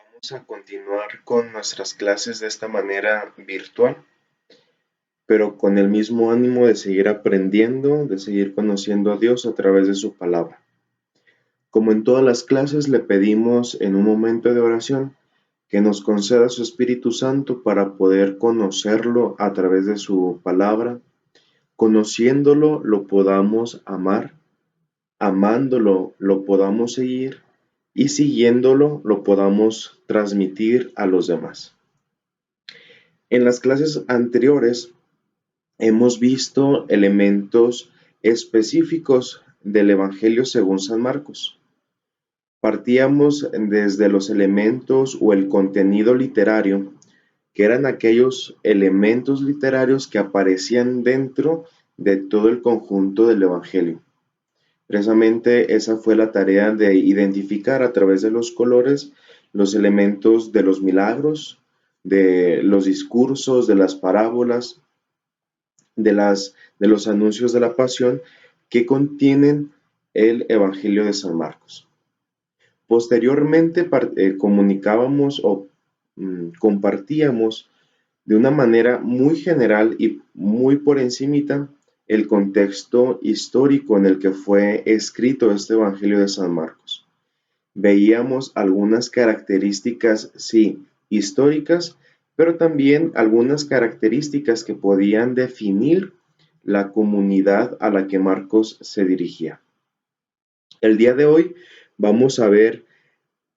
Vamos a continuar con nuestras clases de esta manera virtual, pero con el mismo ánimo de seguir aprendiendo, de seguir conociendo a Dios a través de su palabra. Como en todas las clases, le pedimos en un momento de oración que nos conceda su Espíritu Santo para poder conocerlo a través de su palabra. Conociéndolo, lo podamos amar, amándolo, lo podamos seguir y siguiéndolo, lo podamos transmitir a los demás. En las clases anteriores hemos visto elementos específicos del Evangelio según San Marcos. Partíamos desde los elementos o el contenido literario, que eran aquellos elementos literarios que aparecían dentro de todo el conjunto del Evangelio. Precisamente esa fue la tarea de identificar a través de los colores los elementos de los milagros, de los discursos, de las parábolas, de los anuncios de la pasión que contienen el Evangelio de San Marcos. Posteriormente comunicábamos o compartíamos de una manera muy general y muy por encimita el contexto histórico en el que fue escrito este Evangelio de San Marcos. Veíamos algunas características, sí, históricas, pero también algunas características que podían definir la comunidad a la que Marcos se dirigía. El día de hoy vamos a ver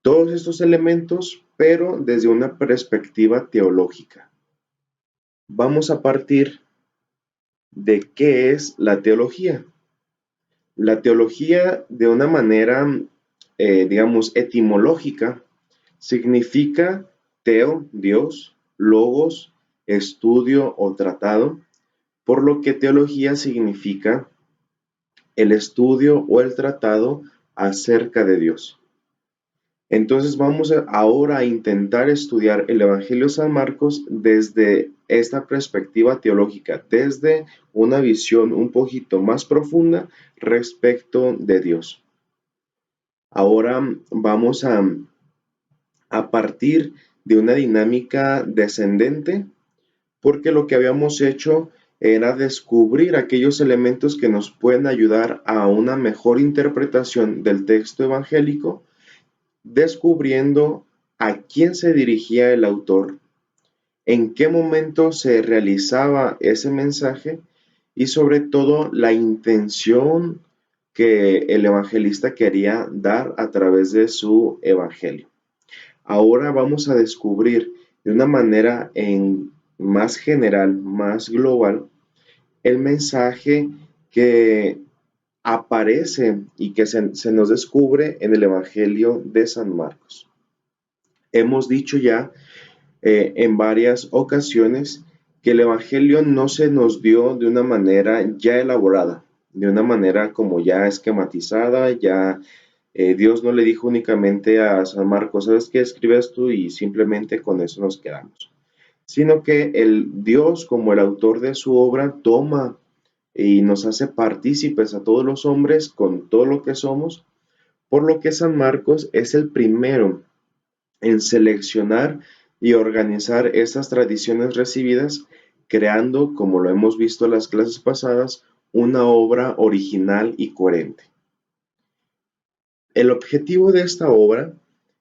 todos estos elementos, pero desde una perspectiva teológica. Vamos a partir de qué es la teología. La teología, de una manera, digamos, etimológica, significa teo, Dios, logos, estudio o tratado, por lo que teología significa el estudio o el tratado acerca de Dios. Entonces vamos ahora a intentar estudiar el Evangelio de San Marcos desde esta perspectiva teológica, desde una visión un poquito más profunda respecto de Dios. Ahora vamos a partir de una dinámica descendente, porque lo que habíamos hecho era descubrir aquellos elementos que nos pueden ayudar a una mejor interpretación del texto evangélico, descubriendo a quién se dirigía el autor, en qué momento se realizaba ese mensaje y sobre todo la intención que el evangelista quería dar a través de su evangelio. Ahora vamos a descubrir de una manera más general, más global, el mensaje que aparece y que se nos descubre en el Evangelio de San Marcos. Hemos dicho ya en varias ocasiones que el Evangelio no se nos dio de una manera ya elaborada, de una manera como ya esquematizada, ya Dios no le dijo únicamente a San Marcos, ¿sabes qué? Escribes tú y simplemente con eso nos quedamos. Sino que el Dios, como el autor de su obra, toma y nos hace partícipes a todos los hombres con todo lo que somos, por lo que San Marcos es el primero en seleccionar y organizar estas tradiciones recibidas, creando, como lo hemos visto en las clases pasadas, una obra original y coherente. El objetivo de esta obra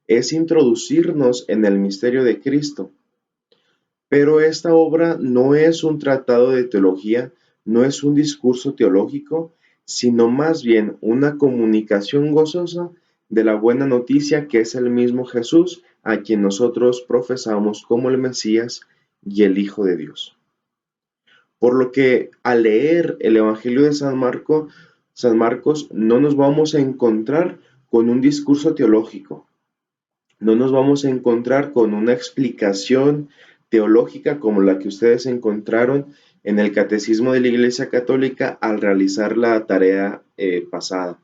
es introducirnos en el misterio de Cristo, pero esta obra no es un tratado de teología, no es un discurso teológico, sino más bien una comunicación gozosa de la buena noticia que es el mismo Jesús, a quien nosotros profesamos como el Mesías y el Hijo de Dios. Por lo que al leer el Evangelio de San Marcos no nos vamos a encontrar con un discurso teológico, no nos vamos a encontrar con una explicación teológica como la que ustedes encontraron en el Catecismo de la Iglesia Católica al realizar la tarea pasada,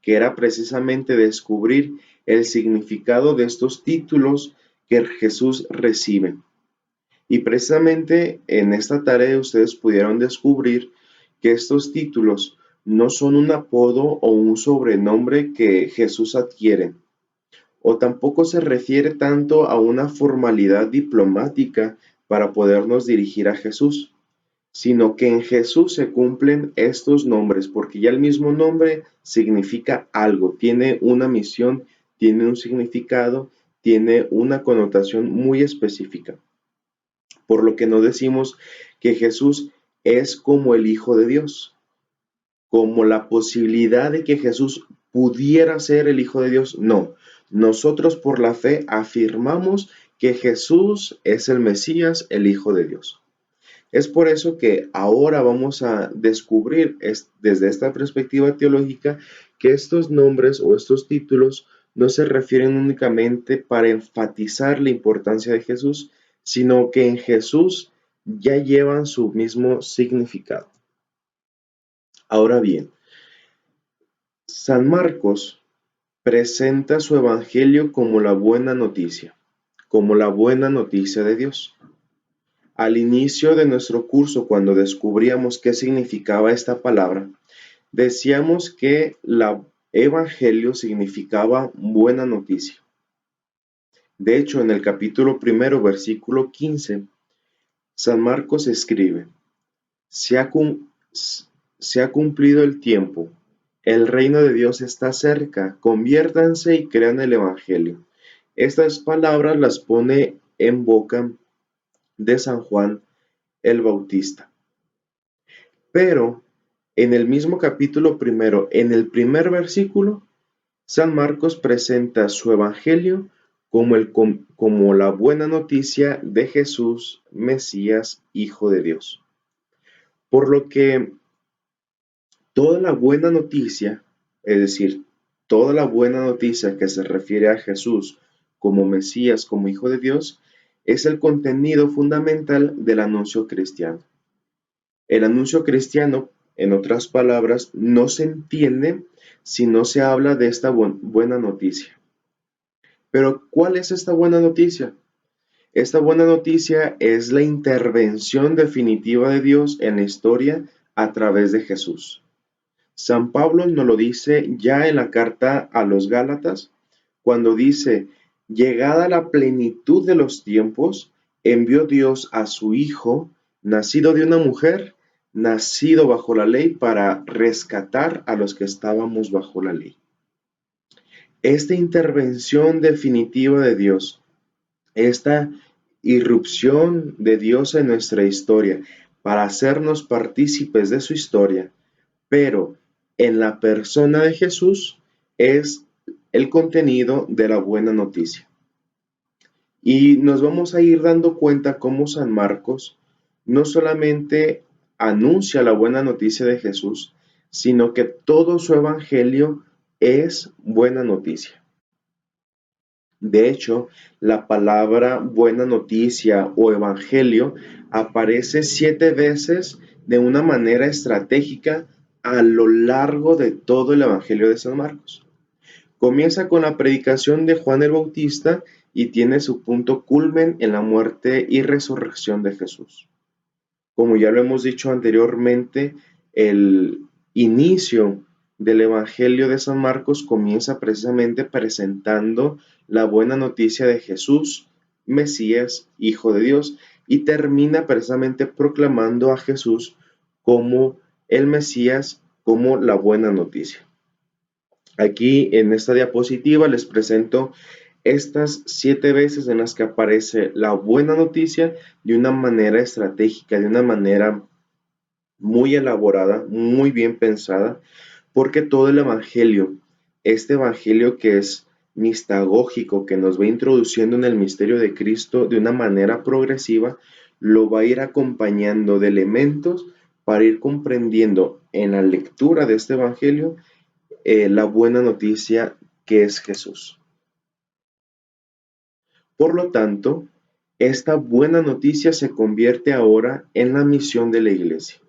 que era precisamente descubrir el significado de estos títulos que Jesús recibe. Y precisamente en esta tarea ustedes pudieron descubrir que estos títulos no son un apodo o un sobrenombre que Jesús adquiere, o tampoco se refiere tanto a una formalidad diplomática para podernos dirigir a Jesús, sino que en Jesús se cumplen estos nombres, porque ya el mismo nombre significa algo, tiene una misión, tiene un significado, tiene una connotación muy específica. Por lo que no decimos que Jesús es como el Hijo de Dios, como la posibilidad de que Jesús pudiera ser el Hijo de Dios. No, nosotros por la fe afirmamos que Jesús es el Mesías, el Hijo de Dios. Es por eso que ahora vamos a descubrir desde esta perspectiva teológica que estos nombres o estos títulos no se refieren únicamente para enfatizar la importancia de Jesús, sino que en Jesús ya llevan su mismo significado. Ahora bien, San Marcos presenta su evangelio como la buena noticia, como la buena noticia de Dios. Al inicio de nuestro curso, cuando descubríamos qué significaba esta palabra, decíamos que la evangelio significaba buena noticia. De hecho, en el capítulo primero, versículo 15, San Marcos escribe: se ha cumplido el tiempo, el reino de Dios está cerca, conviértanse y crean el evangelio. Estas palabras las pone en boca de San Juan el Bautista. Pero en el mismo capítulo primero, en el primer versículo, San Marcos presenta su evangelio como la buena noticia de Jesús, Mesías, Hijo de Dios. Por lo que toda la buena noticia, es decir, toda la buena noticia que se refiere a Jesús como Mesías, como Hijo de Dios, es el contenido fundamental del anuncio cristiano. El anuncio cristiano, en otras palabras, no se entiende si no se habla de esta buena noticia. Pero, ¿cuál es esta buena noticia? Esta buena noticia es la intervención definitiva de Dios en la historia a través de Jesús. San Pablo nos lo dice ya en la carta a los Gálatas, cuando dice: llegada la plenitud de los tiempos, envió Dios a su Hijo, nacido de una mujer, nacido bajo la ley, para rescatar a los que estábamos bajo la ley. Esta intervención definitiva de Dios, esta irrupción de Dios en nuestra historia para hacernos partícipes de su historia, pero en la persona de Jesús, es el contenido de la buena noticia. Y nos vamos a ir dando cuenta cómo San Marcos no solamente anuncia la buena noticia de Jesús, sino que todo su evangelio es buena noticia. De hecho, la palabra buena noticia o evangelio aparece 7 veces de una manera estratégica a lo largo de todo el evangelio de San Marcos. Comienza con la predicación de Juan el Bautista y tiene su punto culmen en la muerte y resurrección de Jesús. Como ya lo hemos dicho anteriormente, el inicio del Evangelio de San Marcos comienza precisamente presentando la buena noticia de Jesús, Mesías, Hijo de Dios, y termina precisamente proclamando a Jesús como el Mesías, como la buena noticia. Aquí en esta diapositiva les presento estas 7 veces en las que aparece la buena noticia de una manera estratégica, de una manera muy elaborada, muy bien pensada, porque todo el evangelio, este evangelio que es mistagógico, que nos va introduciendo en el misterio de Cristo de una manera progresiva, lo va a ir acompañando de elementos para ir comprendiendo en la lectura de este evangelio la buena noticia que es Jesús. Por lo tanto, esta buena noticia se convierte ahora en la misión de la iglesia.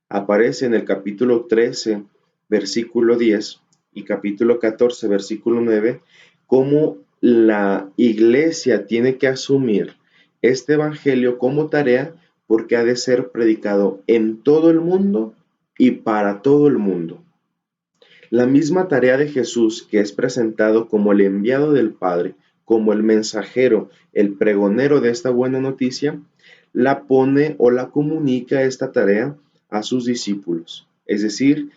Aparece en el capítulo 13, versículo 10 y capítulo 14, versículo 9, cómo la iglesia tiene que asumir este evangelio como tarea porque ha de ser predicado en todo el mundo y para todo el mundo. La misma tarea de Jesús, que es presentado como el enviado del Padre, como el mensajero, el pregonero de esta buena noticia, la pone o la comunica esta tarea a sus discípulos. Es decir,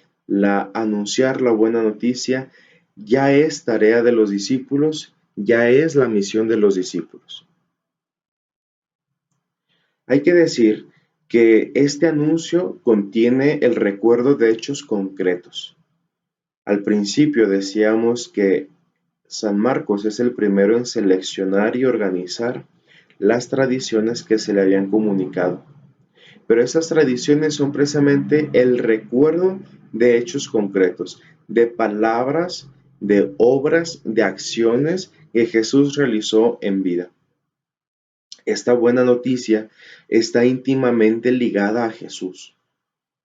anunciar la buena noticia ya es tarea de los discípulos, ya es la misión de los discípulos. Hay que decir que este anuncio contiene el recuerdo de hechos concretos. Al principio decíamos que San Marcos es el primero en seleccionar y organizar las tradiciones que se le habían comunicado. Pero esas tradiciones son precisamente el recuerdo de hechos concretos, de palabras, de obras, de acciones que Jesús realizó en vida. Esta buena noticia está íntimamente ligada a Jesús.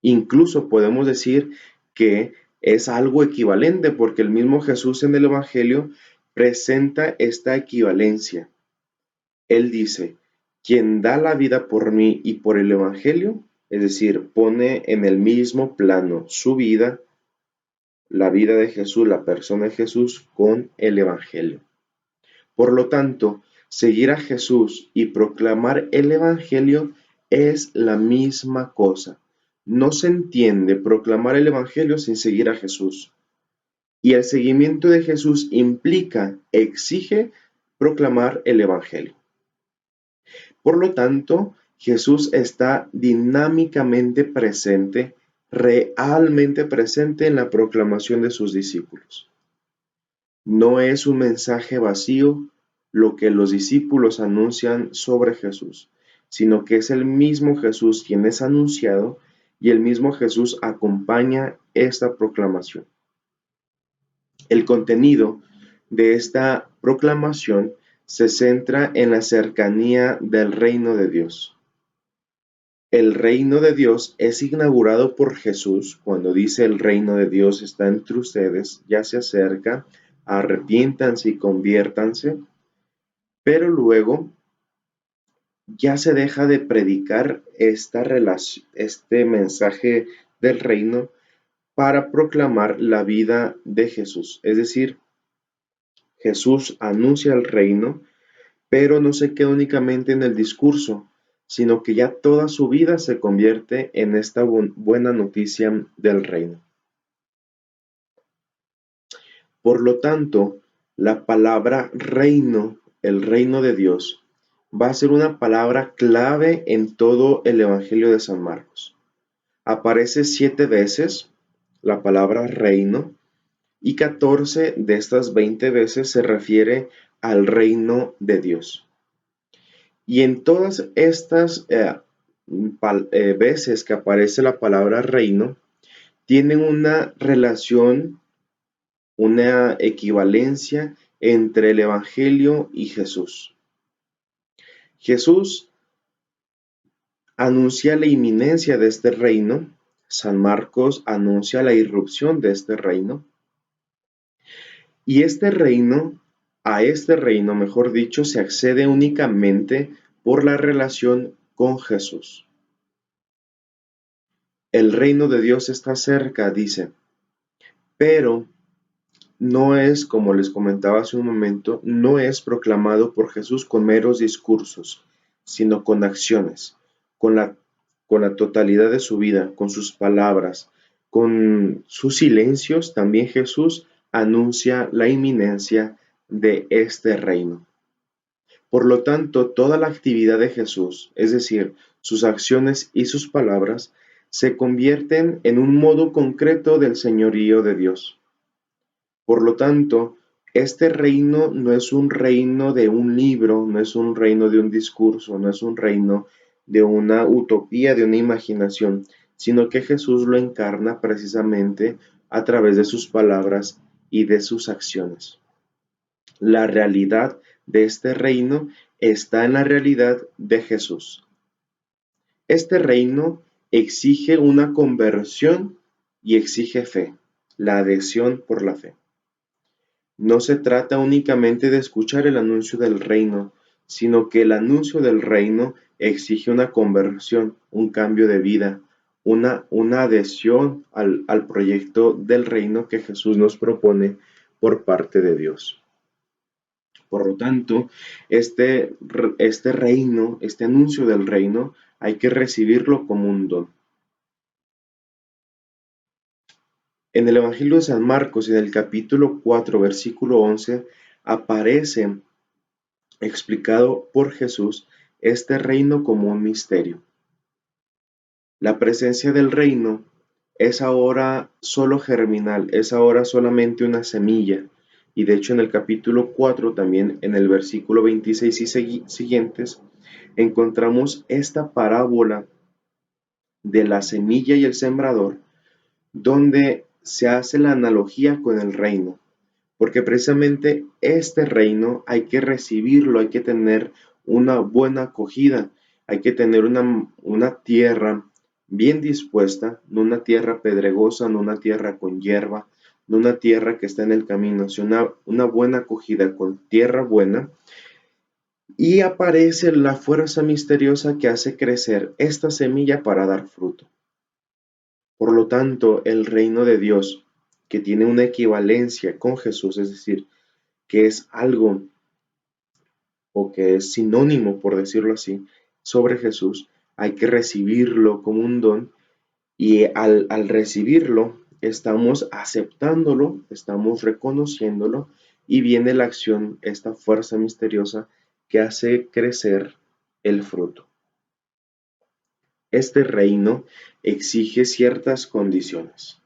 Incluso podemos decir que es algo equivalente porque el mismo Jesús en el Evangelio presenta esta equivalencia. Él dice, quien da la vida por mí y por el Evangelio, es decir, pone en el mismo plano su vida, la vida de Jesús, la persona de Jesús, con el Evangelio. Por lo tanto, seguir a Jesús y proclamar el Evangelio es la misma cosa. No se entiende proclamar el Evangelio sin seguir a Jesús. Y el seguimiento de Jesús implica, exige proclamar el Evangelio. Por lo tanto, Jesús está dinámicamente presente, realmente presente en la proclamación de sus discípulos. No es un mensaje vacío lo que los discípulos anuncian sobre Jesús, sino que es el mismo Jesús quien es anunciado y el mismo Jesús acompaña esta proclamación. El contenido de esta proclamación se centra en la cercanía del reino de Dios. El reino de Dios es inaugurado por Jesús cuando dice el reino de Dios está entre ustedes, ya se acerca, arrepiéntanse y conviértanse, pero luego ya se deja de predicar este mensaje del reino para proclamar la vida de Jesús. Es decir, Jesús anuncia el reino, pero no se queda únicamente en el discurso, sino que ya toda su vida se convierte en esta buena noticia del reino. Por lo tanto, la palabra reino, el reino de Dios, va a ser una palabra clave en todo el Evangelio de San Marcos. Aparece 7 veces la palabra reino y 14 de estas 20 veces se refiere al reino de Dios. Y en todas estas veces que aparece la palabra reino, tienen una relación, una equivalencia entre el Evangelio y Jesús. Jesús anuncia la inminencia de este reino, San Marcos anuncia la irrupción de este reino, y a este reino, mejor dicho, se accede únicamente por la relación con Jesús. El reino de Dios está cerca, dice, pero no es, como les comentaba hace un momento, no es proclamado por Jesús con meros discursos, sino con acciones, con la totalidad de su vida, con sus palabras, con sus silencios. También Jesús anuncia la inminencia de este reino. Por lo tanto, toda la actividad de Jesús, es decir, sus acciones y sus palabras, se convierten en un modo concreto del señorío de Dios. Por lo tanto, este reino no es un reino de un libro, no es un reino de un discurso, no es un reino de una utopía, de una imaginación, sino que Jesús lo encarna precisamente a través de sus palabras y de sus acciones. La realidad de este reino está en la realidad de Jesús. Este reino exige una conversión y exige fe, la adhesión por la fe. No se trata únicamente de escuchar el anuncio del reino, sino que el anuncio del reino exige una conversión, un cambio de vida, una adhesión al proyecto del reino que Jesús nos propone por parte de Dios. Por lo tanto, este reino, este anuncio del reino, hay que recibirlo como un don. En el Evangelio de San Marcos, en el capítulo 4, versículo 11, aparece explicado por Jesús este reino como un misterio. La presencia del reino es ahora solo germinal, es ahora solamente una semilla. Y de hecho en el capítulo 4, también en el versículo 26 y siguientes, encontramos esta parábola de la semilla y el sembrador, donde se hace la analogía con el reino, porque precisamente este reino hay que recibirlo, hay que tener una buena acogida, hay que tener una tierra bien dispuesta, no una tierra pedregosa, no una tierra con hierba, no una tierra que está en el camino, sino una buena acogida con tierra buena. Y aparece la fuerza misteriosa que hace crecer esta semilla para dar fruto. Por lo tanto, el reino de Dios, que tiene una equivalencia con Jesús, es decir, que es algo o que es sinónimo, por decirlo así, sobre Jesús, hay que recibirlo como un don y al recibirlo estamos aceptándolo, estamos reconociéndolo y viene la acción, esta fuerza misteriosa que hace crecer el fruto. Este reino exige ciertas condiciones.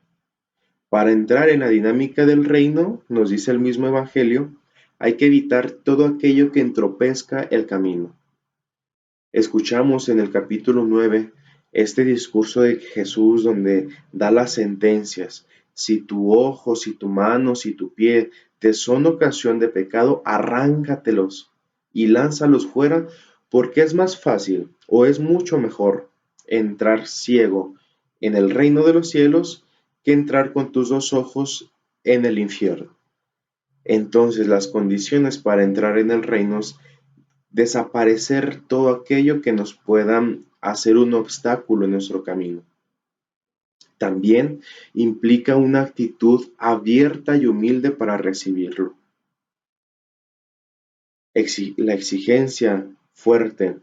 Para entrar en la dinámica del reino, nos dice el mismo Evangelio, hay que evitar todo aquello que entropezca el camino. Escuchamos en el capítulo 9 este discurso de Jesús donde da las sentencias. Si tu ojo, si tu mano, si tu pie te son ocasión de pecado, arráncatelos y lánzalos fuera, porque es más fácil o es mucho mejor entrar ciego en el reino de los cielos que entrar con tus dos ojos en el infierno. Entonces las condiciones para entrar en el reino es desaparecer todo aquello que nos pueda hacer un obstáculo en nuestro camino. También implica una actitud abierta y humilde para recibirlo. La exigencia fuerte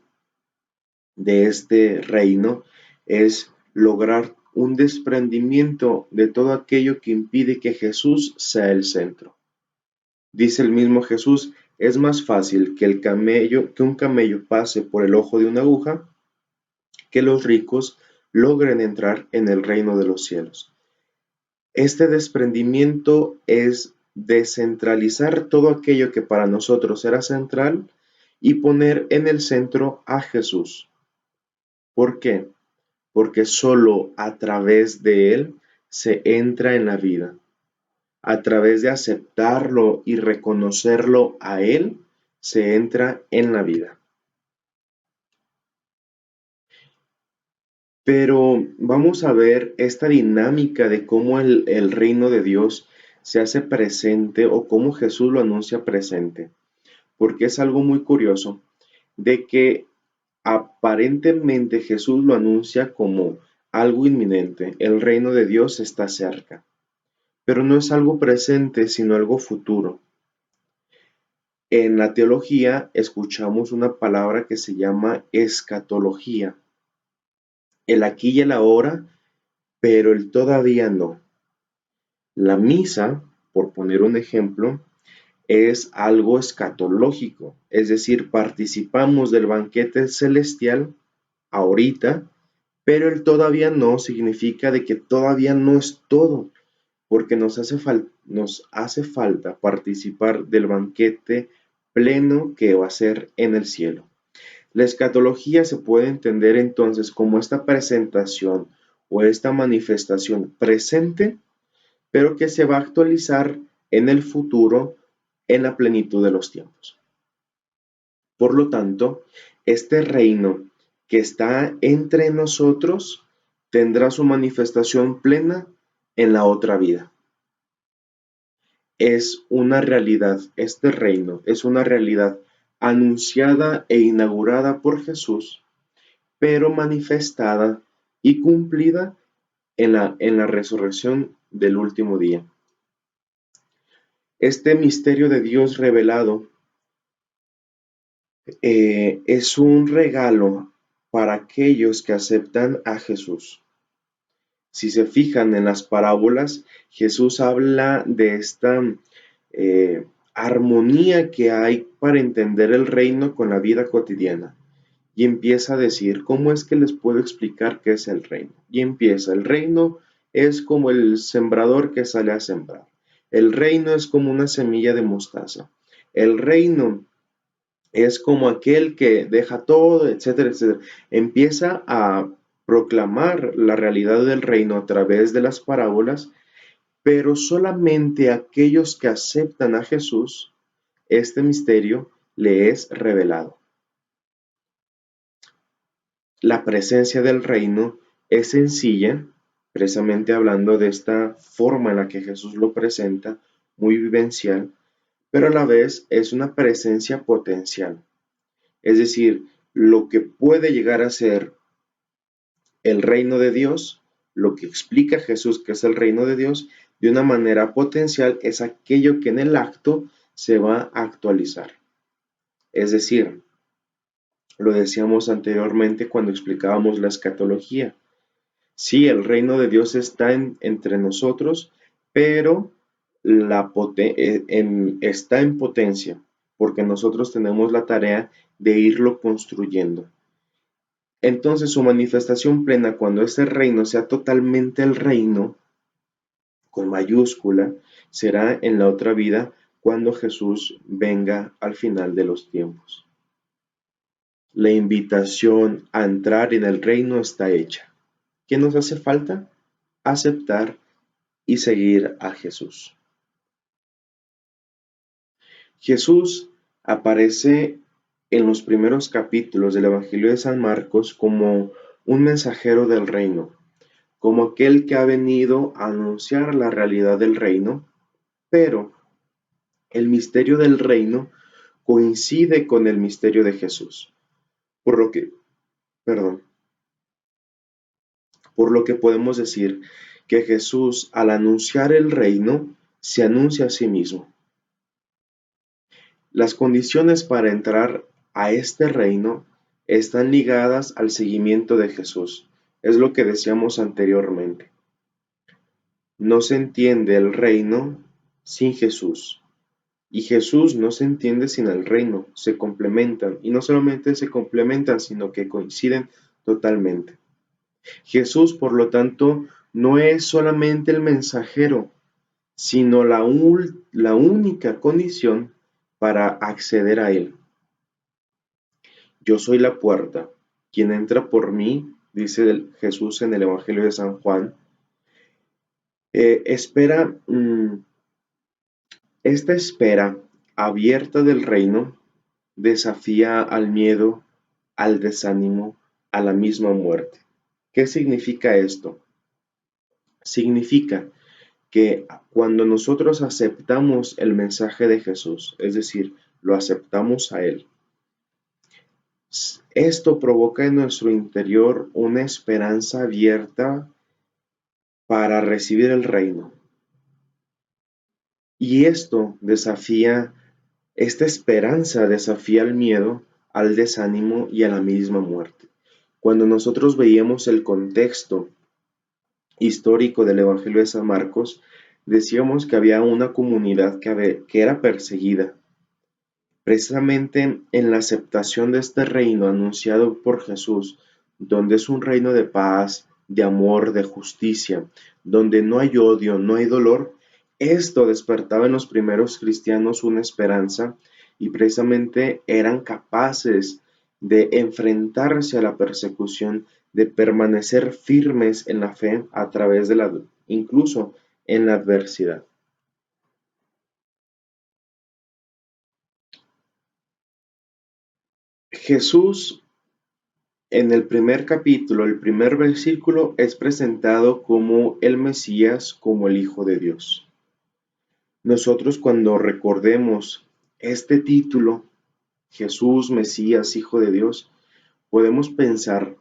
de este reino es lograr un desprendimiento de todo aquello que impide que Jesús sea el centro. Dice el mismo Jesús, es más fácil que un camello pase por el ojo de una aguja que los ricos logren entrar en el reino de los cielos. Este desprendimiento es descentralizar todo aquello que para nosotros era central y poner en el centro a Jesús. ¿Por qué? Porque solo a través de Él se entra en la vida. A través de aceptarlo y reconocerlo a Él, se entra en la vida. Pero vamos a ver esta dinámica de cómo el reino de Dios se hace presente o cómo Jesús lo anuncia presente, porque es algo muy curioso de que aparentemente Jesús lo anuncia como algo inminente, el reino de Dios está cerca, pero no es algo presente, sino algo futuro. En la teología escuchamos una palabra que se llama escatología, el aquí y el ahora, pero el todavía no. La misa, por poner un ejemplo, es algo escatológico, es decir, participamos del banquete celestial ahorita, pero el todavía no significa de que todavía no es todo, porque nos hace falta participar del banquete pleno que va a ser en el cielo. La escatología se puede entender entonces como esta presentación o esta manifestación presente, pero que se va a actualizar en el futuro en la plenitud de los tiempos. Por lo tanto, este reino que está entre nosotros tendrá su manifestación plena en la otra vida. Es una realidad, este reino es una realidad anunciada e inaugurada por Jesús, pero manifestada y cumplida en la resurrección del último día. Este misterio de Dios revelado es un regalo para aquellos que aceptan a Jesús. Si se fijan en las parábolas, Jesús habla de esta armonía que hay para entender el reino con la vida cotidiana. Y empieza a decir, ¿cómo es que les puedo explicar qué es el reino? Y empieza, el reino es como el sembrador que sale a sembrar. El reino es como una semilla de mostaza. El reino es como aquel que deja todo, etcétera, etcétera. Empieza a proclamar la realidad del reino a través de las parábolas, pero solamente aquellos que aceptan a Jesús, este misterio le es revelado. La presencia del reino es sencilla, precisamente hablando de esta forma en la que Jesús lo presenta, muy vivencial, pero a la vez es una presencia potencial. Es decir, lo que puede llegar a ser el reino de Dios, lo que explica Jesús que es el reino de Dios, de una manera potencial es aquello que en el acto se va a actualizar. Es decir, lo decíamos anteriormente cuando explicábamos la escatología. Sí, el reino de Dios está entre nosotros, pero está en potencia, porque nosotros tenemos la tarea de irlo construyendo. Entonces su manifestación plena, cuando ese reino sea totalmente el reino, con mayúscula, será en la otra vida cuando Jesús venga al final de los tiempos. La invitación a entrar en el reino está hecha. ¿Qué nos hace falta? Aceptar y seguir a Jesús. Jesús aparece en los primeros capítulos del Evangelio de San Marcos como un mensajero del reino, como aquel que ha venido a anunciar la realidad del reino, pero el misterio del reino coincide con el misterio de Jesús, por lo que, perdón, por lo que podemos decir que Jesús, al anunciar el reino, se anuncia a sí mismo. Las condiciones para entrar a este reino están ligadas al seguimiento de Jesús. Es lo que decíamos anteriormente. No se entiende el reino sin Jesús. Y Jesús no se entiende sin el reino. Se complementan. Y no solamente se complementan, sino que coinciden totalmente. Jesús, por lo tanto, no es solamente el mensajero, sino la única condición para acceder a Él. Yo soy la puerta. Quien entra por mí, dice Jesús en el Evangelio de San Juan, espera, esta espera abierta del reino desafía al miedo, al desánimo, a la misma muerte. ¿Qué significa esto? Significa que cuando nosotros aceptamos el mensaje de Jesús, es decir, lo aceptamos a Él, esto provoca en nuestro interior una esperanza abierta para recibir el reino. Y esta esperanza desafía al miedo, al desánimo y a la misma muerte. Cuando nosotros veíamos el contexto histórico del Evangelio de San Marcos, decíamos que había una comunidad que era perseguida. Precisamente en la aceptación de este reino anunciado por Jesús, donde es un reino de paz, de amor, de justicia, donde no hay odio, no hay dolor, esto despertaba en los primeros cristianos una esperanza y precisamente eran capaces de enfrentarse a la persecución, de permanecer firmes en la fe a través de incluso en la adversidad. Jesús en el primer capítulo, el primer versículo es presentado como el Mesías, como el Hijo de Dios. Nosotros cuando recordemos este título, Jesús, Mesías, Hijo de Dios, podemos pensar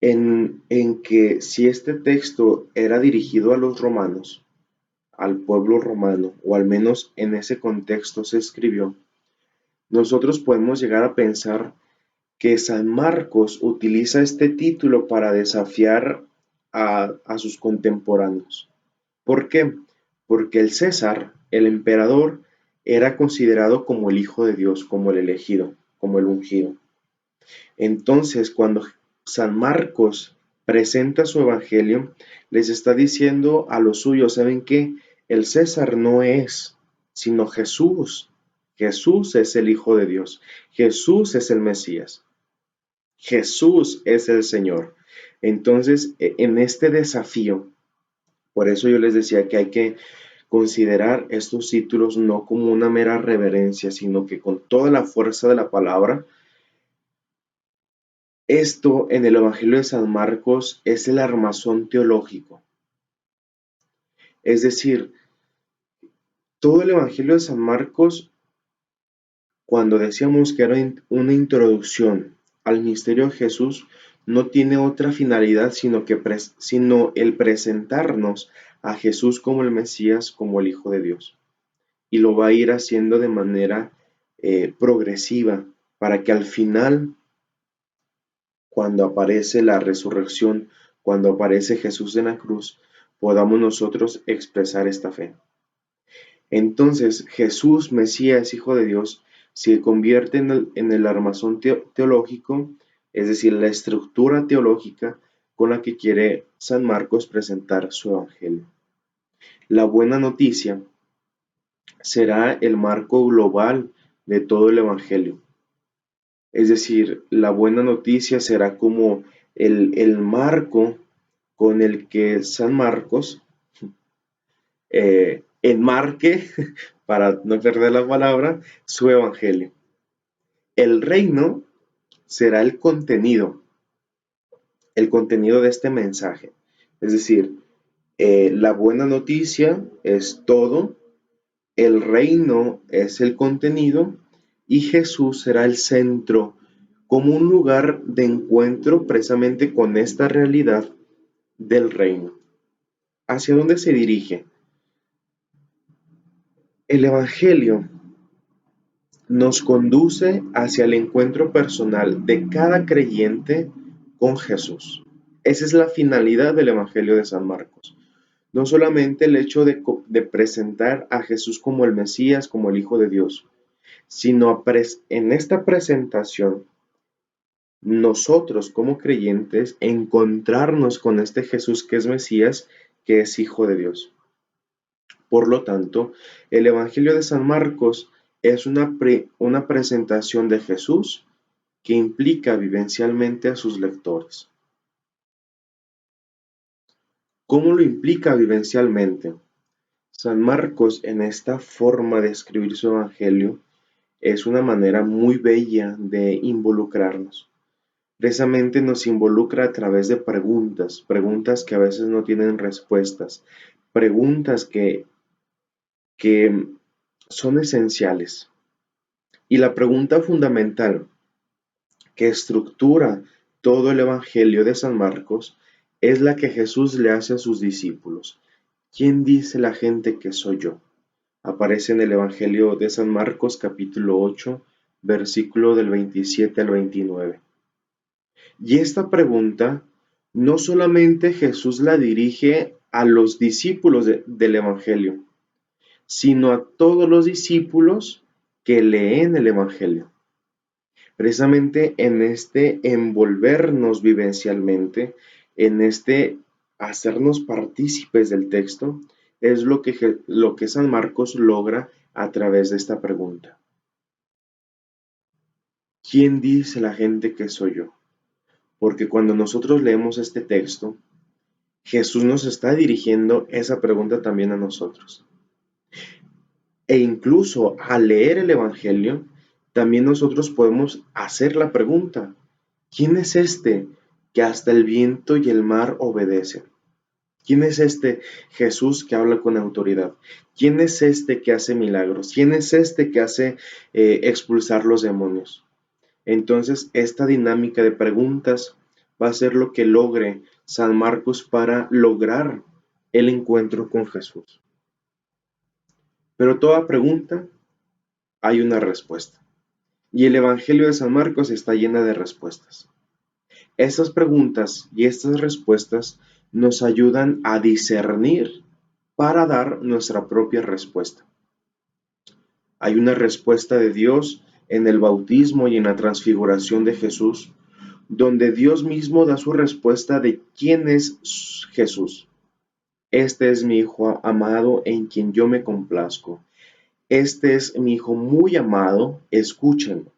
en que si este texto era dirigido a los romanos, al pueblo romano, o al menos en ese contexto se escribió, nosotros podemos llegar a pensar que San Marcos utiliza este título para desafiar a sus contemporáneos. ¿Por qué? Porque el César, el emperador, era considerado como el Hijo de Dios, como el elegido, como el ungido. Entonces, cuando San Marcos presenta su evangelio, les está diciendo a los suyos, ¿saben qué? El César no es, sino Jesús. Jesús es el Hijo de Dios. Jesús es el Mesías. Jesús es el Señor. Entonces, en este desafío, por eso yo les decía que hay que considerar estos títulos no como una mera reverencia, sino que con toda la fuerza de la palabra. Esto en el Evangelio de San Marcos es el armazón teológico. Es decir, todo el Evangelio de San Marcos, cuando decíamos que era una introducción al misterio de Jesús, no tiene otra finalidad sino el presentarnos a Jesús como el Mesías, como el Hijo de Dios. Y lo va a ir haciendo de manera progresiva para que al final, cuando aparece la resurrección, cuando aparece Jesús en la cruz, podamos nosotros expresar esta fe. Entonces, Jesús, Mesías, Hijo de Dios, se convierte en el armazón teológico, es decir, la estructura teológica con la que quiere San Marcos presentar su evangelio. La buena noticia será el marco global de todo el evangelio. Es decir, la buena noticia será como el marco con el que San Marcos enmarque, para no perder la palabra, su evangelio. El reino será el contenido de este mensaje. Es decir, la buena noticia es todo, el reino es el contenido y Jesús será el centro como un lugar de encuentro precisamente con esta realidad del reino. ¿Hacia dónde se dirige? El Evangelio nos conduce hacia el encuentro personal de cada creyente con Jesús. Esa es la finalidad del Evangelio de San Marcos. No solamente el hecho de presentar a Jesús como el Mesías, como el Hijo de Dios, sino en esta presentación nosotros como creyentes encontrarnos con este Jesús que es Mesías, que es Hijo de Dios. Por lo tanto, el Evangelio de San Marcos es una presentación de Jesús que implica vivencialmente a sus lectores. ¿Cómo lo implica vivencialmente? San Marcos, en esta forma de escribir su Evangelio, es una manera muy bella de involucrarnos. Precisamente nos involucra a través de preguntas que a veces no tienen respuestas, preguntas que son esenciales. Y la pregunta fundamental que estructura todo el Evangelio de San Marcos es la que Jesús le hace a sus discípulos. ¿Quién dice la gente que soy yo? Aparece en el Evangelio de San Marcos capítulo 8, versículo del 27 al 29. Y esta pregunta no solamente Jesús la dirige a los discípulos del Evangelio, sino a todos los discípulos que leen el Evangelio. Precisamente en este envolvernos vivencialmente, en este hacernos partícipes del texto, es lo que San Marcos logra a través de esta pregunta. ¿Quién dice la gente que soy yo? Porque cuando nosotros leemos este texto, Jesús nos está dirigiendo esa pregunta también a nosotros. E incluso al leer el Evangelio, también nosotros podemos hacer la pregunta, ¿quién es este que hasta el viento y el mar obedecen? ¿Quién es este Jesús que habla con autoridad? ¿Quién es este que hace milagros? ¿Quién es este que hace expulsar los demonios? Entonces, esta dinámica de preguntas va a ser lo que logre San Marcos para lograr el encuentro con Jesús. Pero toda pregunta hay una respuesta. Y el Evangelio de San Marcos está llena de respuestas. Estas preguntas y estas respuestas nos ayudan a discernir para dar nuestra propia respuesta. Hay una respuesta de Dios en el bautismo y en la transfiguración de Jesús, donde Dios mismo da su respuesta de quién es Jesús. Este es mi Hijo amado en quien yo me complazco. Este es mi Hijo muy amado, escúchenlo.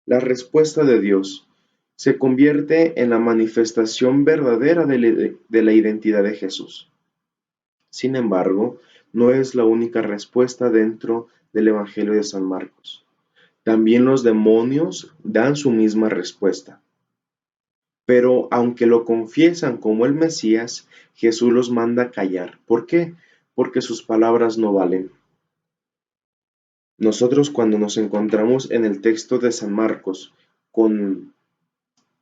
La respuesta de Dios se convierte en la manifestación verdadera de la identidad de Jesús. Sin embargo, no es la única respuesta dentro del Evangelio de San Marcos. También los demonios dan su misma respuesta. Pero aunque lo confiesan como el Mesías, Jesús los manda a callar. ¿Por qué? Porque sus palabras no valen. Nosotros cuando nos encontramos en el texto de San Marcos con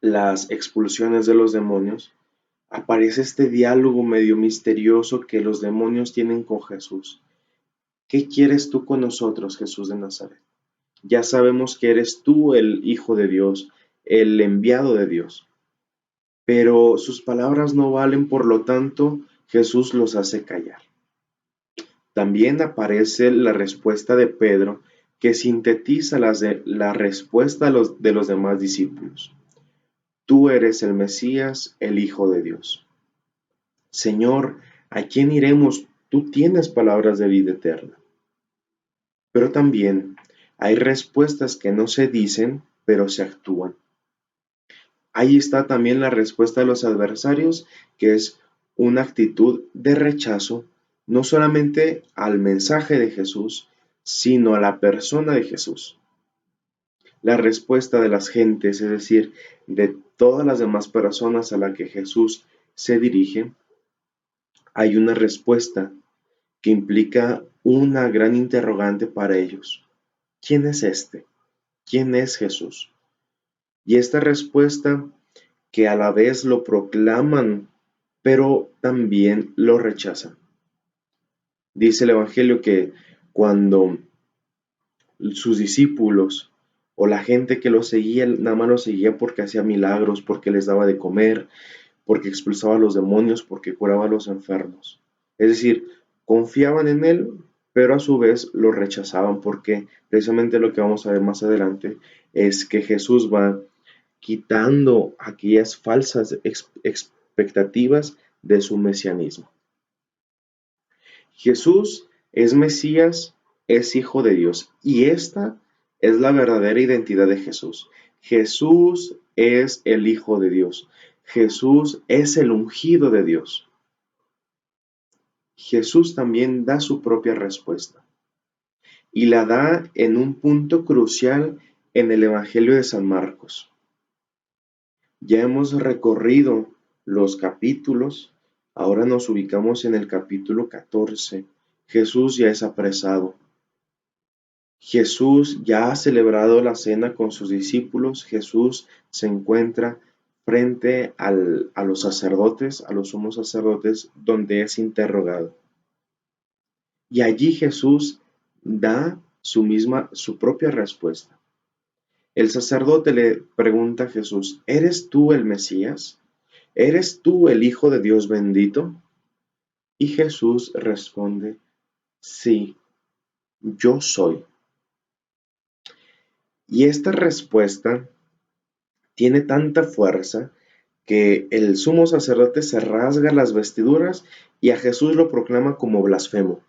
las expulsiones de los demonios, aparece este diálogo medio misterioso que los demonios tienen con Jesús. ¿Qué quieres tú con nosotros, Jesús de Nazaret? Ya sabemos que eres tú el Hijo de Dios, el enviado de Dios. Pero sus palabras no valen, por lo tanto, Jesús los hace callar. También aparece la respuesta de Pedro, que sintetiza la respuesta de los demás discípulos. Tú eres el Mesías, el Hijo de Dios. Señor, ¿a quién iremos? Tú tienes palabras de vida eterna. Pero también hay respuestas que no se dicen, pero se actúan. Ahí está también la respuesta de los adversarios, que es una actitud de rechazo, no solamente al mensaje de Jesús, sino a la persona de Jesús. La respuesta de las gentes, es decir, de todas las demás personas a las que Jesús se dirige, hay una respuesta que implica una gran interrogante para ellos. ¿Quién es este? ¿Quién es Jesús? Y esta respuesta que a la vez lo proclaman, pero también lo rechazan. Dice el Evangelio que cuando sus discípulos o la gente que lo seguía, nada más lo seguía porque hacía milagros, porque les daba de comer, porque expulsaba a los demonios, porque curaba a los enfermos. Es decir, confiaban en él, pero a su vez lo rechazaban, porque precisamente lo que vamos a ver más adelante es que Jesús va quitando aquellas falsas expectativas de su mesianismo. Jesús es Mesías, es Hijo de Dios, y esta es la verdadera identidad de Jesús. Jesús es el Hijo de Dios. Jesús es el ungido de Dios. Jesús también da su propia respuesta, y la da en un punto crucial en el Evangelio de San Marcos. Ya hemos recorrido los capítulos, ahora nos ubicamos en el capítulo 14. Jesús ya es apresado. Jesús ya ha celebrado la cena con sus discípulos. Jesús se encuentra frente a los sacerdotes, a los sumos sacerdotes, donde es interrogado. Y allí Jesús da su propia respuesta. El sacerdote le pregunta a Jesús, ¿eres tú el Mesías? ¿Eres tú el Hijo de Dios bendito? Y Jesús responde, sí, yo soy. Y esta respuesta tiene tanta fuerza que el sumo sacerdote se rasga las vestiduras y a Jesús lo proclama como blasfemo.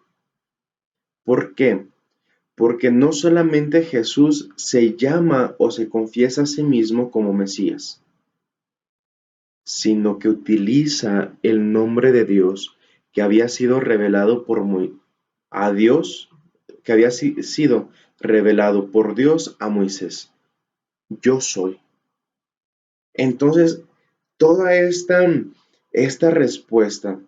¿Por qué? Porque no solamente Jesús se llama o se confiesa a sí mismo como Mesías, sino que utiliza el nombre de Dios que había sido revelado a Dios, que había sido revelado por Dios a Moisés. Yo soy. Entonces, toda esta respuesta,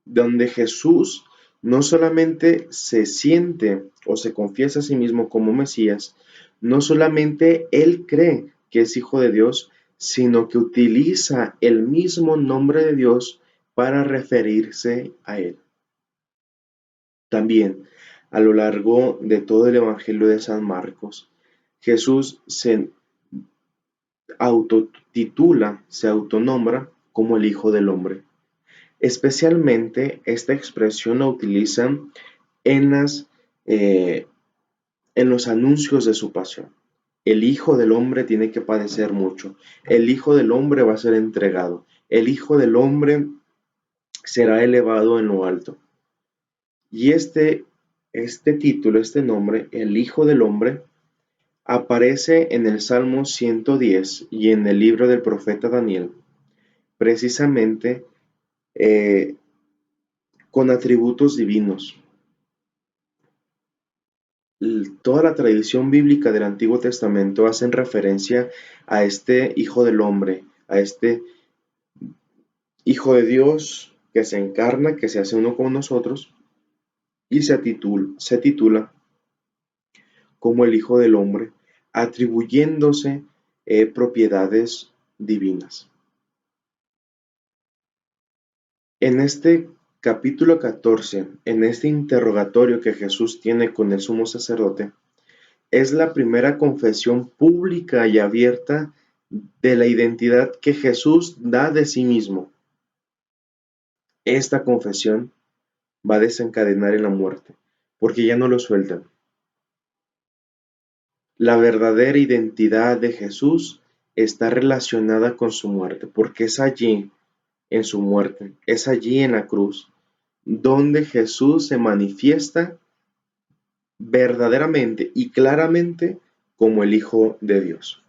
donde Jesús no solamente se siente o se confiesa a sí mismo como Mesías, no solamente Él cree que es Hijo de Dios, sino que utiliza el mismo nombre de Dios para referirse a él. También, a lo largo de todo el Evangelio de San Marcos, Jesús se autotitula, se autonombra como el Hijo del Hombre. Especialmente esta expresión la utilizan en, eh, en los anuncios de su pasión. El Hijo del Hombre tiene que padecer mucho. El Hijo del Hombre va a ser entregado. El Hijo del Hombre será elevado en lo alto. Y este título, este nombre, el Hijo del Hombre, aparece en el Salmo 110 y en el libro del profeta Daniel, precisamente eh, con atributos divinos. Toda la tradición bíblica del Antiguo Testamento hacen referencia a este Hijo del Hombre, a este Hijo de Dios que se encarna, que se hace uno con nosotros y se titula como el Hijo del Hombre, atribuyéndose propiedades divinas. En este capítulo 14, en este interrogatorio que Jesús tiene con el sumo sacerdote, es la primera confesión pública y abierta de la identidad que Jesús da de sí mismo. Esta confesión va a desencadenar en la muerte, porque ya no lo sueltan. La verdadera identidad de Jesús está relacionada con su muerte, porque es allí, en su muerte, es allí en la cruz, donde Jesús se manifiesta verdaderamente y claramente como el Hijo de Dios.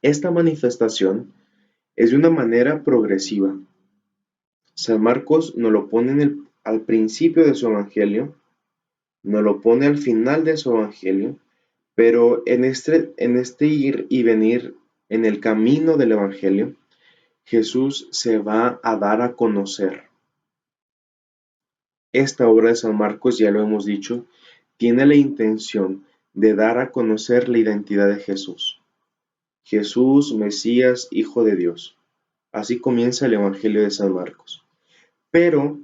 Esta manifestación es de una manera progresiva. San Marcos nos lo pone al principio de su evangelio, nos lo pone al final de su evangelio, pero en este ir y venir en el camino del evangelio, Jesús se va a dar a conocer. Esta obra de San Marcos, ya lo hemos dicho, tiene la intención de dar a conocer la identidad de Jesús. Jesús, Mesías, Hijo de Dios. Así comienza el Evangelio de San Marcos. Pero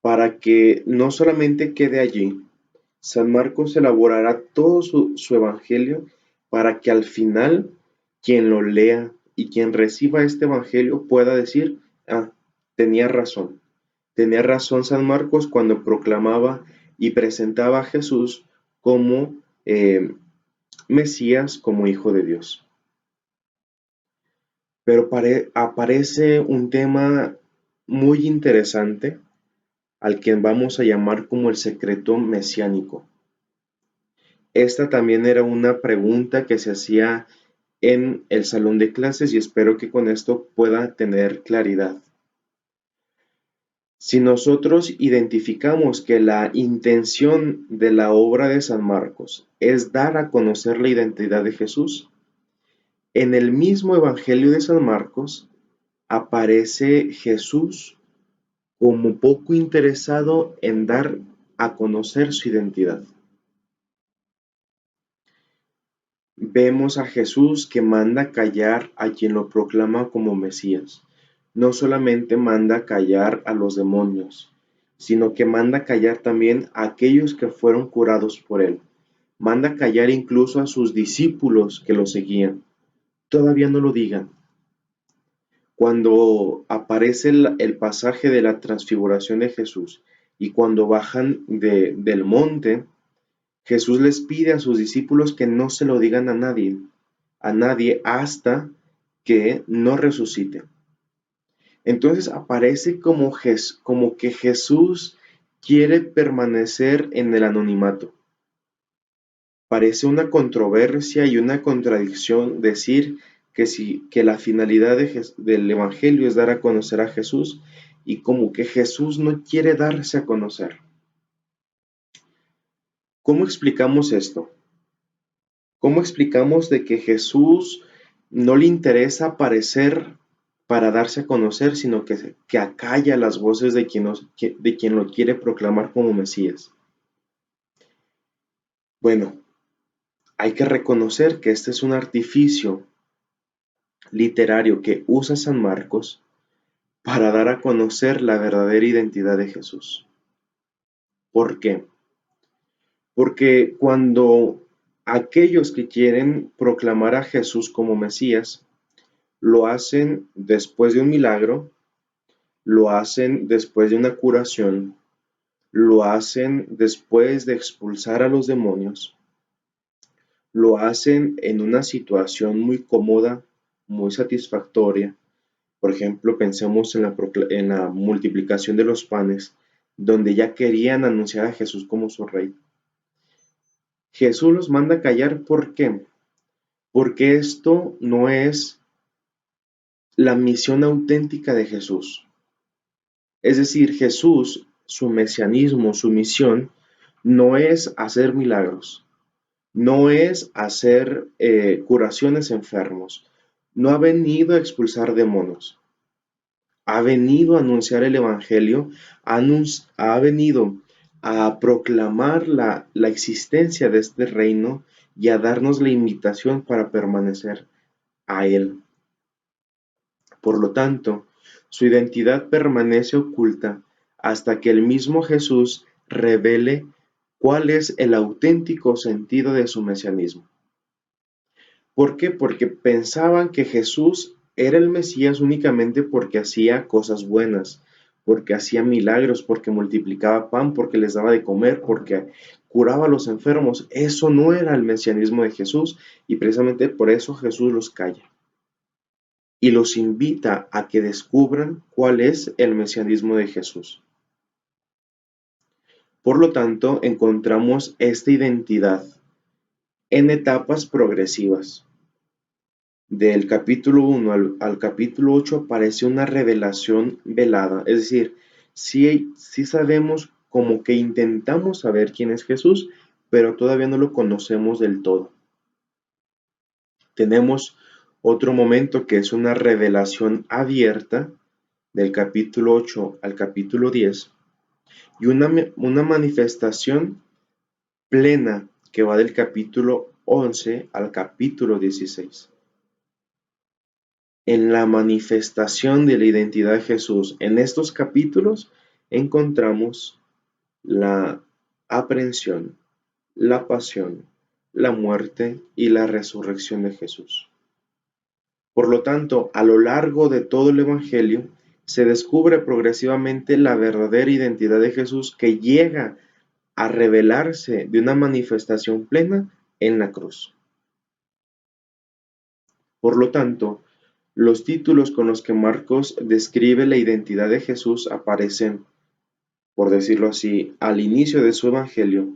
para que no solamente quede allí, San Marcos elaborará todo su Evangelio para que al final quien lo lea y quien reciba este Evangelio pueda decir, ah, tenía razón. Tenía razón San Marcos cuando proclamaba y presentaba a Jesús como Mesías, como Hijo de Dios. Pero aparece un tema muy interesante al que vamos a llamar como el secreto mesiánico. Esta también era una pregunta que se hacía en el salón de clases y espero que con esto pueda tener claridad. Si nosotros identificamos que la intención de la obra de San Marcos es dar a conocer la identidad de Jesús, en el mismo Evangelio de San Marcos aparece Jesús como poco interesado en dar a conocer su identidad. Vemos a Jesús que manda callar a quien lo proclama como Mesías. No solamente manda callar a los demonios, sino que manda callar también a aquellos que fueron curados por él. Manda callar incluso a sus discípulos que lo seguían. Todavía no lo digan. Cuando aparece el pasaje de la transfiguración de Jesús y cuando bajan del monte, Jesús les pide a sus discípulos que no se lo digan a nadie hasta que no resucite. Entonces aparece como que Jesús quiere permanecer en el anonimato. Parece una controversia y una contradicción decir que la finalidad del Evangelio es dar a conocer a Jesús y como que Jesús no quiere darse a conocer. ¿Cómo explicamos esto? ¿Cómo explicamos de que Jesús no le interesa aparecer para darse a conocer, sino que acalla las voces de quien lo quiere proclamar como Mesías? Bueno, hay que reconocer que este es un artificio literario que usa San Marcos para dar a conocer la verdadera identidad de Jesús. ¿Por qué? Porque cuando aquellos que quieren proclamar a Jesús como Mesías, lo hacen después de un milagro, lo hacen después de una curación, lo hacen después de expulsar a los demonios, lo hacen en una situación muy cómoda, muy satisfactoria. Por ejemplo, pensemos en la multiplicación de los panes, donde ya querían anunciar a Jesús como su rey. Jesús los manda a callar, ¿por qué? Porque esto no es la misión auténtica de Jesús. Es decir, Jesús, su mesianismo, su misión, no es hacer milagros, no es hacer curaciones enfermos, no ha venido a expulsar demonios, ha venido a anunciar el Evangelio, ha venido a proclamar la existencia de este reino y a darnos la invitación para permanecer a él. Por lo tanto, su identidad permanece oculta hasta que el mismo Jesús revele cuál es el auténtico sentido de su mesianismo. ¿Por qué? Porque pensaban que Jesús era el Mesías únicamente porque hacía cosas buenas, porque hacía milagros, porque multiplicaba pan, porque les daba de comer, porque curaba a los enfermos. Eso no era el mesianismo de Jesús y precisamente por eso Jesús los calla y los invita a que descubran cuál es el mesianismo de Jesús. Por lo tanto, encontramos esta identidad en etapas progresivas. Del capítulo 1 al capítulo 8 aparece una revelación velada, es decir, sí sabemos como que intentamos saber quién es Jesús, pero todavía no lo conocemos del todo. Tenemos otro momento que es una revelación abierta del capítulo 8 al capítulo 10 y una manifestación plena que va del capítulo 11 al capítulo 16. En la manifestación de la identidad de Jesús, en estos capítulos encontramos la aprehensión, la pasión, la muerte y la resurrección de Jesús. Por lo tanto, a lo largo de todo el Evangelio, se descubre progresivamente la verdadera identidad de Jesús que llega a revelarse de una manifestación plena en la cruz. Por lo tanto, los títulos con los que Marcos describe la identidad de Jesús aparecen, por decirlo así, al inicio de su Evangelio,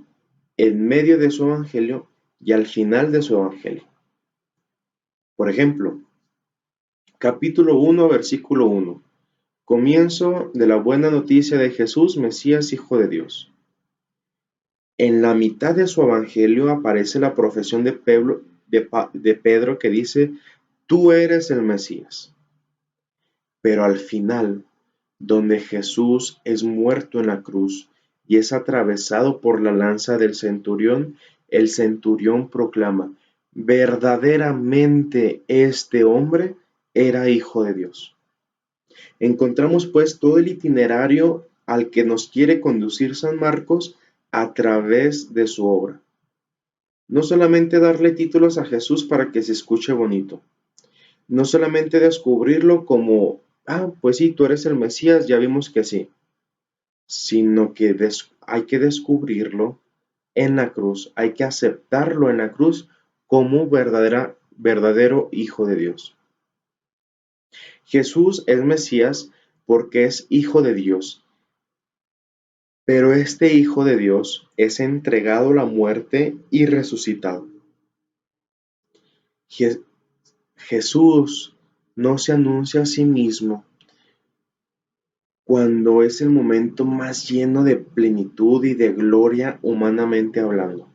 en medio de su Evangelio y al final de su Evangelio. Por ejemplo, capítulo 1, versículo 1. Comienzo de la buena noticia de Jesús, Mesías, Hijo de Dios. En la mitad de su Evangelio aparece la profesión de Pedro que dice, tú eres el Mesías. Pero al final, donde Jesús es muerto en la cruz y es atravesado por la lanza del centurión, el centurión proclama, verdaderamente este hombre era hijo de Dios. Encontramos pues todo el itinerario al que nos quiere conducir San Marcos a través de su obra. No solamente darle títulos a Jesús para que se escuche bonito, no solamente descubrirlo como, pues sí, tú eres el Mesías, ya vimos que sí, sino que hay que descubrirlo en la cruz, hay que aceptarlo en la cruz como verdadero Hijo de Dios. Jesús es Mesías porque es Hijo de Dios, pero este Hijo de Dios es entregado a la muerte y resucitado. Jesús no se anuncia a sí mismo cuando es el momento más lleno de plenitud y de gloria humanamente hablando.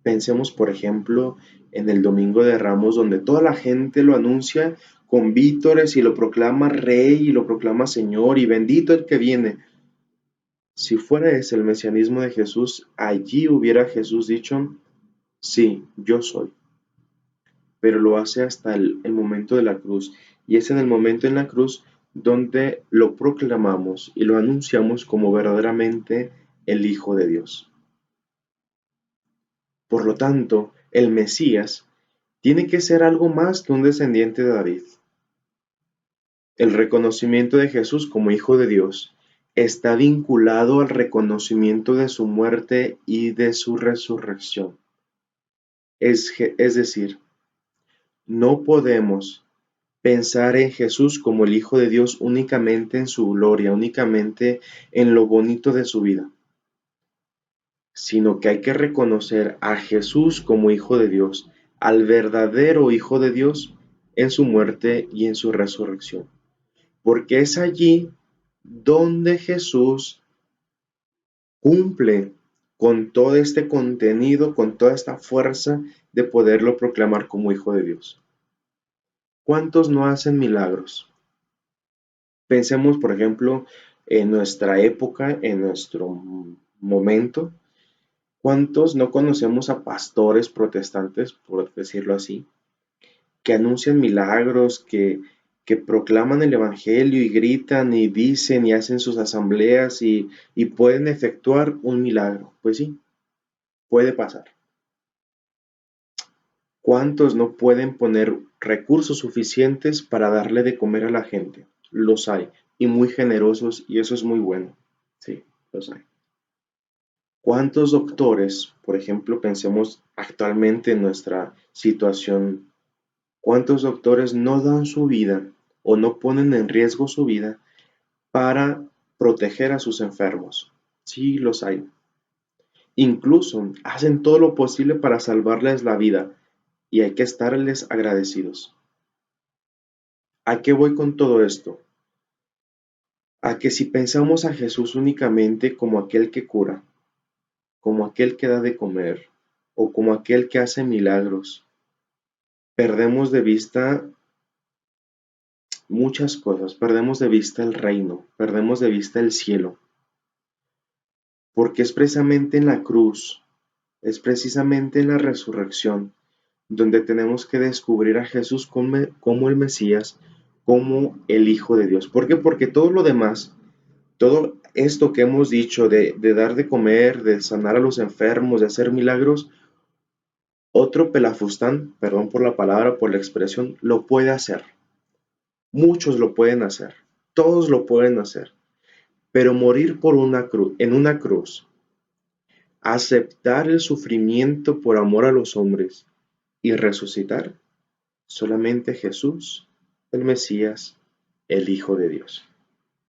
Pensemos, por ejemplo, en el Domingo de Ramos, donde toda la gente lo anuncia con vítores y lo proclama Rey y lo proclama Señor y bendito el que viene. Si fuera ese el mesianismo de Jesús, allí hubiera Jesús dicho, sí, yo soy. pero lo hace hasta el momento de la cruz. Y es en el momento en la cruz donde lo proclamamos y lo anunciamos como verdaderamente el Hijo de Dios. Por lo tanto, el Mesías tiene que ser algo más que un descendiente de David. El reconocimiento de Jesús como Hijo de Dios está vinculado al reconocimiento de su muerte y de su resurrección. Es decir, no podemos pensar en Jesús como el Hijo de Dios únicamente en su gloria, únicamente en lo bonito de su vida, sino que hay que reconocer a Jesús como Hijo de Dios, al verdadero Hijo de Dios en su muerte y en su resurrección. Porque es allí donde Jesús cumple con todo este contenido, con toda esta fuerza de poderlo proclamar como Hijo de Dios. ¿Cuántos no hacen milagros? Pensemos, por ejemplo, en nuestra época, en nuestro momento, ¿cuántos no conocemos a pastores protestantes, por decirlo así, que anuncian milagros, que proclaman el Evangelio y gritan y dicen y hacen sus asambleas y pueden efectuar un milagro? Pues sí, puede pasar. ¿Cuántos no pueden poner recursos suficientes para darle de comer a la gente? Los hay, y muy generosos, y eso es muy bueno. Sí, los hay. ¿Cuántos doctores, por ejemplo, pensemos actualmente en nuestra situación, cuántos doctores no dan su vida o no ponen en riesgo su vida para proteger a sus enfermos? Sí, los hay. Incluso hacen todo lo posible para salvarles la vida y hay que estarles agradecidos. ¿A qué voy con todo esto? A que si pensamos a Jesús únicamente como aquel que cura, como aquel que da de comer o como aquel que hace milagros, perdemos de vista muchas cosas, perdemos de vista el reino, perdemos de vista el cielo, porque es precisamente en la cruz, es precisamente en la resurrección, donde tenemos que descubrir a Jesús como el Mesías, como el Hijo de Dios. ¿Por qué? Porque todo lo demás, todo esto que hemos dicho de dar de comer, de sanar a los enfermos, de hacer milagros, otro pelafustán, perdón por la palabra, por la expresión, lo puede hacer. Muchos lo pueden hacer, todos lo pueden hacer, pero morir por una cruz, en una cruz, aceptar el sufrimiento por amor a los hombres y resucitar, solamente Jesús, el Mesías, el Hijo de Dios.